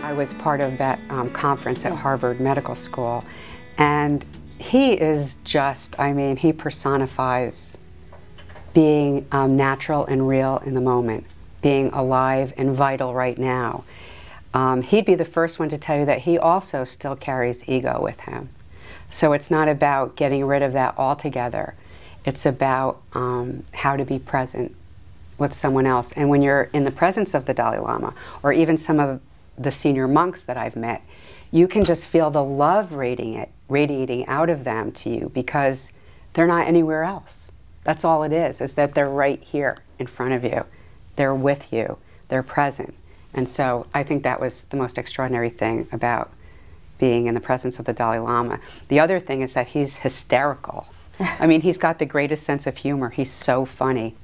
I was part of that conference at Harvard Medical School, and he is just, I mean, he personifies being natural and real in the moment, being alive and vital right now. He'd be the first one to tell you that he also still carries ego with him. So it's not about getting rid of that altogether. It's about how to be present with someone else. And when you're in the presence of the Dalai Lama, or even some of the senior monks that I've met, you can just feel the love radiating out of them to you, because they're not anywhere else. That's all it is that they're right here in front of you. They're with you. They're present. And so I think that was the most extraordinary thing about being in the presence of the Dalai Lama. The other thing is that he's hysterical. I mean, he's got the greatest sense of humor. He's so funny.